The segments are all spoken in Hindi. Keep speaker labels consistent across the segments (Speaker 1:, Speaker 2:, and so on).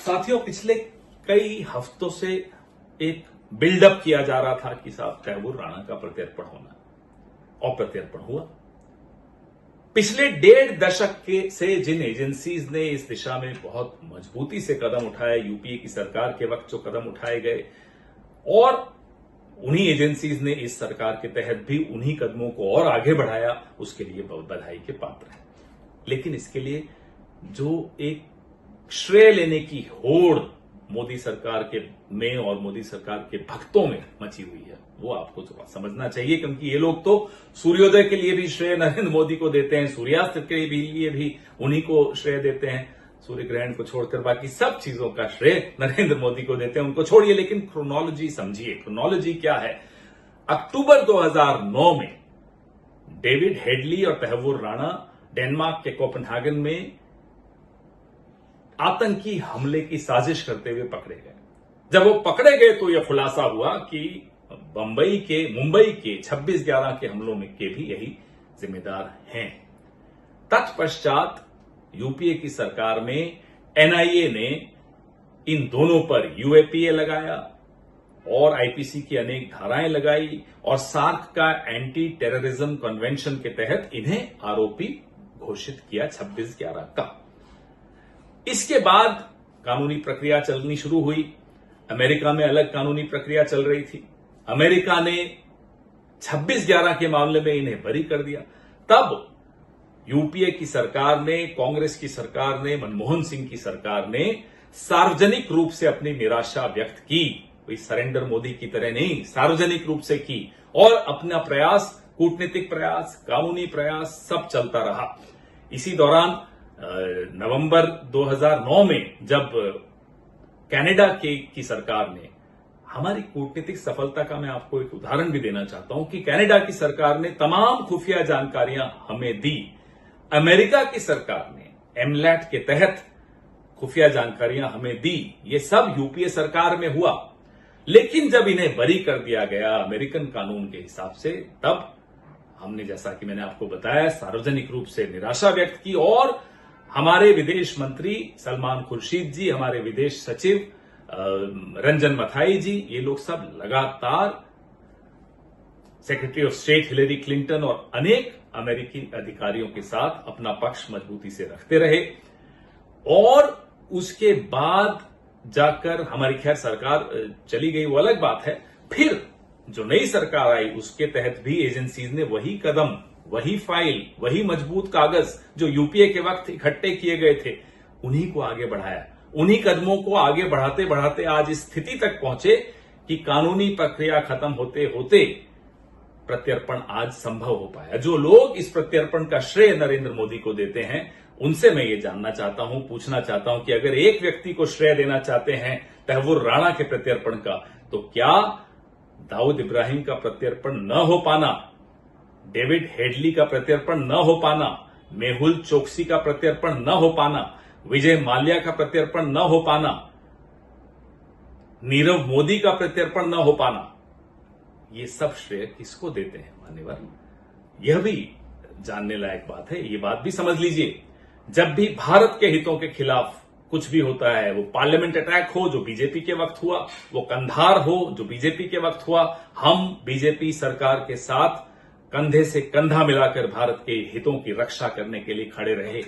Speaker 1: साथियों, पिछले कई हफ्तों से एक बिल्डअप किया जा रहा था कि साहब तैमूर राणा का प्रत्यर्पण होना, और प्रत्यर्पण हुआ। पिछले 1.5 दशक से जिन एजेंसीज ने इस दिशा में बहुत मजबूती से कदम उठाए, यूपीए की सरकार के वक्त जो कदम उठाए गए, और उन्हीं एजेंसीज ने इस सरकार के तहत भी उन्हीं कदमों को और आगे बढ़ाया, उसके लिए बहुत बधाई के पात्र हैं। लेकिन इसके लिए जो एक श्रेय लेने की होड़ मोदी सरकार के में और मोदी सरकार के भक्तों में मची हुई है, वो आपको थोड़ा समझना चाहिए, क्योंकि ये लोग तो सूर्योदय के लिए भी श्रेय नरेंद्र मोदी को देते हैं, सूर्यास्त के लिए भी उन्हीं को श्रेय देते हैं, सूर्य ग्रहण को छोड़कर बाकी सब चीजों का श्रेय नरेंद्र मोदी को देते हैं। उनको छोड़िए, लेकिन क्रोनोलॉजी समझिए। क्रोनोलॉजी क्या है? अक्टूबर 2009 में डेविड हेडली और तैमूर राणा डेनमार्क के कोपेनहेगन में आतंकी हमले की साजिश करते हुए पकड़े गए। जब वो पकड़े गए तो यह खुलासा हुआ कि मुंबई के 26/11 के हमलों में के भी यही जिम्मेदार हैं। तत्पश्चात यूपीए की सरकार में एनआईए ने इन दोनों पर यूएपीए लगाया और आईपीसी की अनेक धाराएं लगाई और सार्क का एंटी टेररिज्म कन्वेंशन के तहत इन्हें आरोपी घोषित किया 26/11 का। इसके बाद कानूनी प्रक्रिया चलनी शुरू हुई। अमेरिका में अलग कानूनी प्रक्रिया चल रही थी। अमेरिका ने 26/11 के मामले में इन्हें बरी कर दिया। तब यूपीए की सरकार ने, कांग्रेस की सरकार ने, मनमोहन सिंह की सरकार ने सार्वजनिक रूप से अपनी निराशा व्यक्त की। कोई सरेंडर मोदी की तरह नहीं, सार्वजनिक रूप से की, और अपना प्रयास, कूटनीतिक प्रयास, कानूनी प्रयास सब चलता रहा। इसी दौरान नवंबर 2009 में जब कनाडा की सरकार ने, हमारी कूटनीतिक सफलता का मैं आपको एक उदाहरण भी देना चाहता हूं कि कनाडा की सरकार ने तमाम खुफिया जानकारियां हमें दी। अमेरिका की सरकार ने एमलैट के तहत खुफिया जानकारियां हमें दी। ये सब यूपीए सरकार में हुआ। लेकिन जब इन्हें बरी कर दिया गया अमेरिकन कानून के हिसाब से, तब हमने, जैसा कि मैंने आपको बताया, सार्वजनिक रूप से निराशा व्यक्त की और हमारे विदेश मंत्री सलमान खुर्शीद जी, हमारे विदेश सचिव रंजन मथाई जी, ये लोग सब लगातार secretary of state Hillary Clinton और अनेक अमेरिकी अधिकारियों के साथ अपना पक्ष मजबूती से रखते रहे। और उसके बाद जाकर हमारी खैर सरकार चली गई, वो अलग बात है। फिर जो नई सरकार आई उसके तहत भी एजेंसीज ने वही कदम, वही फाइल, वही मजबूत कागज जो यूपीए के वक्त इकट्ठे किए गए थे, उन्हीं को आगे बढ़ाया। उन्हीं कदमों को आगे बढ़ाते बढ़ाते आज इस स्थिति तक पहुंचे कि कानूनी प्रक्रिया खत्म होते होते प्रत्यर्पण आज संभव हो पाया। जो लोग इस प्रत्यर्पण का श्रेय नरेंद्र मोदी को देते हैं, उनसे मैं ये जानना चाहता हूं, पूछना चाहता हूं कि अगर एक व्यक्ति को श्रेय देना चाहते हैं तैमूर राणा के प्रत्यर्पण का, तो क्या दाऊद इब्राहिम का प्रत्यर्पण न हो पाना, डेविड हेडली का प्रत्यर्पण न हो पाना, मेहुल चोकसी का प्रत्यर्पण न हो पाना, विजय माल्या का प्रत्यर्पण न हो पाना, नीरव मोदी का प्रत्यर्पण न हो पाना, ये सब श्रेय किसको देते हैं मान्यवर? यह भी जानने लायक बात है। ये बात भी समझ लीजिए, जब भी भारत के हितों के खिलाफ कुछ भी होता है, वो पार्लियामेंट अटैक हो जो बीजेपी के वक्त हुआ, वो कंधार हो जो बीजेपी के वक्त हुआ, हम बीजेपी सरकार के साथ कंधे से कंधा मिलाकर भारत के हितों की रक्षा करने के लिए खड़े रहे।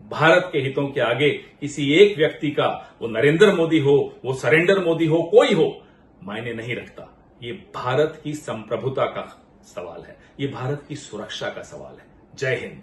Speaker 1: भारत के हितों के आगे किसी एक व्यक्ति का, वो नरेंद्र मोदी हो, वो सरेंडर मोदी हो, कोई हो, मायने नहीं रखता। ये भारत की संप्रभुता का सवाल है, ये भारत की सुरक्षा का सवाल है। जय हिंद।